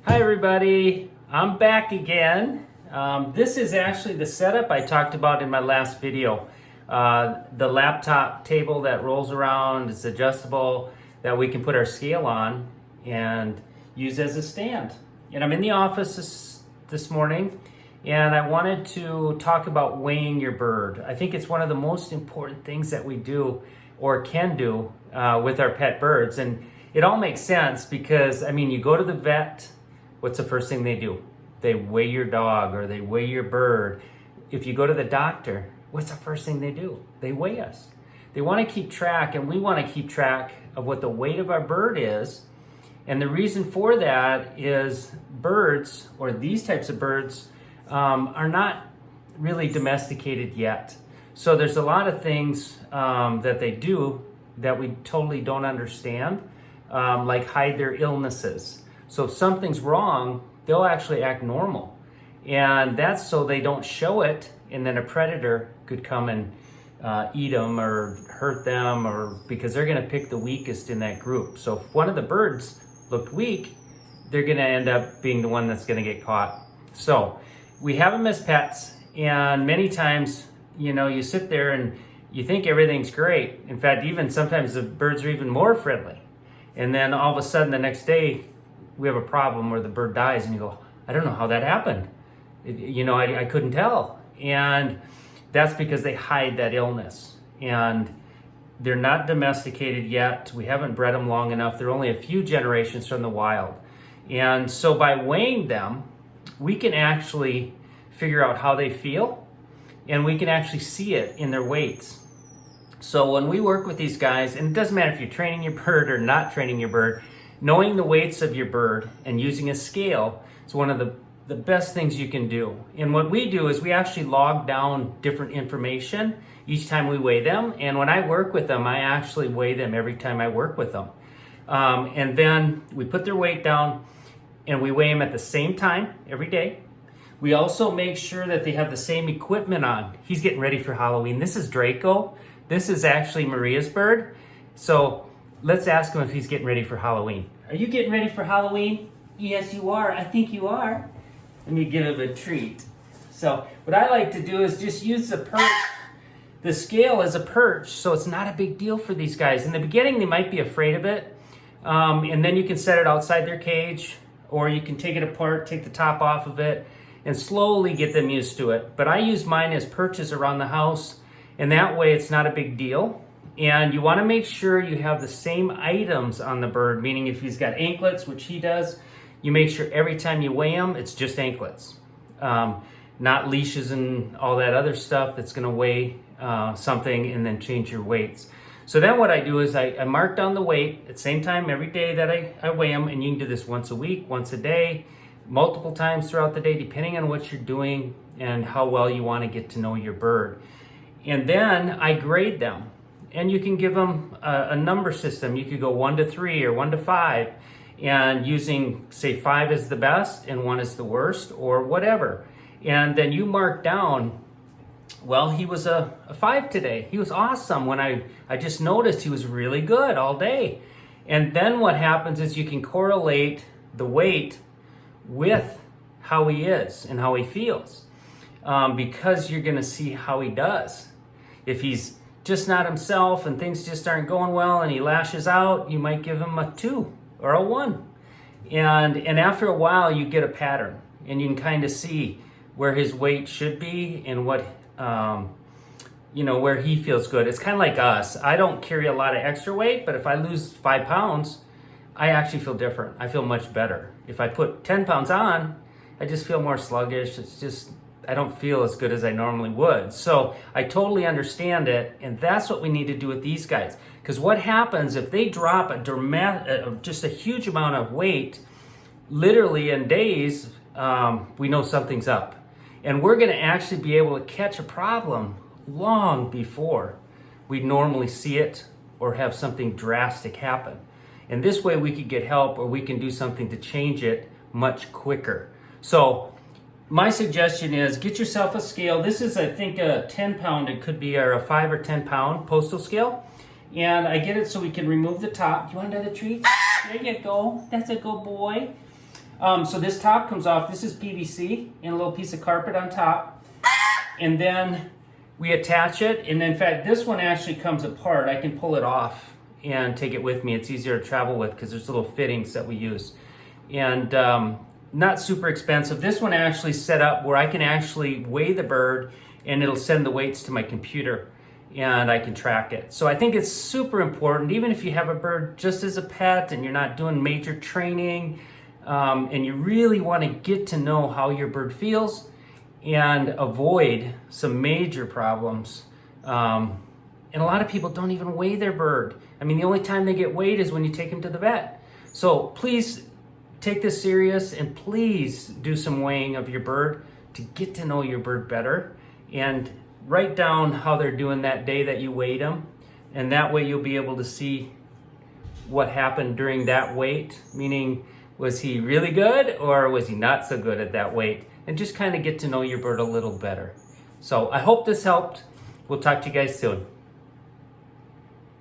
Hi everybody, I'm back again. This is actually the setup I talked about in my last video. The laptop table that rolls around, it's adjustable, that we can put our scale on and use as a stand. And I'm in the office this morning, and I wanted to talk about weighing your bird. I think it's one of the most important things that we do or can do with our pet birds. And it all makes sense because, I mean, you go to the vet, what's the first thing they do? They weigh your dog or they weigh your bird. If you go to the doctor, what's the first thing they do? They weigh us. They want to keep track, and we want to keep track of what the weight of our bird is. And the reason for that is birds, or these types of birds, are not really domesticated yet. So there's a lot of things that they do that we totally don't understand, like hide their illnesses. So if something's wrong, they'll actually act normal. And that's so they don't show it, and then a predator could come and eat them or hurt them, or because they're gonna pick the weakest in that group. So if one of the birds looked weak, they're gonna end up being the one that's gonna get caught. So we have them as pets, and many times, you know, you sit there and you think everything's great. In fact, even sometimes the birds are even more friendly. And then all of a sudden the next day, we have a problem where the bird dies, and you go, I don't know how that happened. I couldn't tell. And that's because they hide that illness. And they're not domesticated yet. We haven't bred them long enough. They're only a few generations from the wild. And so by weighing them, we can actually figure out how they feel, and we can actually see it in their weights. So when we work with these guys, and it doesn't matter if you're training your bird or not training your bird, knowing the weights of your bird and using a scale is one of the best things you can do. And what we do is we actually log down different information each time we weigh them. And when I work with them, I actually weigh them every time I work with them. And then we put their weight down, and we weigh them at the same time every day. We also make sure that they have the same equipment on. He's getting ready for Halloween. This is Draco. This is actually Maria's bird. So let's ask him if he's getting ready for Halloween. Are you getting ready for Halloween? Yes, you are. I think you are. Let me give him a treat. So what I like to do is just use the perch, the scale as a perch, so it's not a big deal for these guys. In the beginning, they might be afraid of it, and then you can set it outside their cage, or you can take it apart, take the top off of it, and slowly get them used to it. But I use mine as perches around the house, and that way it's not a big deal. And you want to make sure you have the same items on the bird, meaning if he's got anklets, which he does, you make sure every time you weigh him, it's just anklets, not leashes and all that other stuff that's going to weigh something and then change your weights. So then what I do is I mark down the weight at the same time every day that I weigh them, and you can do this once a week, once a day, multiple times throughout the day, depending on what you're doing and how well you want to get to know your bird. And then I grade them. And you can give them a number system. You could go 1 to 3 or 1 to 5, and using, say, 5 is the best and 1 is the worst, or whatever. And then you mark down, well, he was a 5 today. He was awesome. When I just noticed he was really good all day. And then what happens is you can correlate the weight with how he is and how he feels, because you're going to see how he does. If he's just not himself and things just aren't going well and he lashes out, you might give him a 2 or a 1. And after a while, you get a pattern, and you can kind of see where his weight should be and what, where he feels good. It's kind of like us. I don't carry a lot of extra weight, but if I lose 5 pounds, I actually feel different. I feel much better. If I put 10 pounds on, I just feel more sluggish. It's just, I don't feel as good as I normally would. So I totally understand it, and that's what we need to do with these guys. Because what happens if they drop just a huge amount of weight, literally in days, we know something's up. And we're going to actually be able to catch a problem long before we normally see it or have something drastic happen. And this way we could get help, or we can do something to change it much quicker. So my suggestion is get yourself a scale. This is, I think, a 10 pound. It could be a 5 or 10 pound postal scale. And I get it so we can remove the top. Do you want another treat? There you go. That's a good boy. So this top comes off. This is PVC and a little piece of carpet on top. And then we attach it. And in fact, this one actually comes apart. I can pull it off and take it with me. It's easier to travel with because there's little fittings that we use. And not super expensive. This one actually set up where I can actually weigh the bird and it'll send the weights to my computer and I can track it. So I think it's super important, even if you have a bird just as a pet and you're not doing major training, and you really want to get to know how your bird feels and avoid some major problems. And a lot of people don't even weigh their bird. I mean, the only time they get weighed is when you take them to the vet. So please take this serious and please do some weighing of your bird to get to know your bird better, and write down how they're doing that day that you weighed them. And that way you'll be able to see what happened during that weight, meaning was he really good or was he not so good at that weight? And just kind of get to know your bird a little better. So I hope this helped. We'll talk to you guys soon.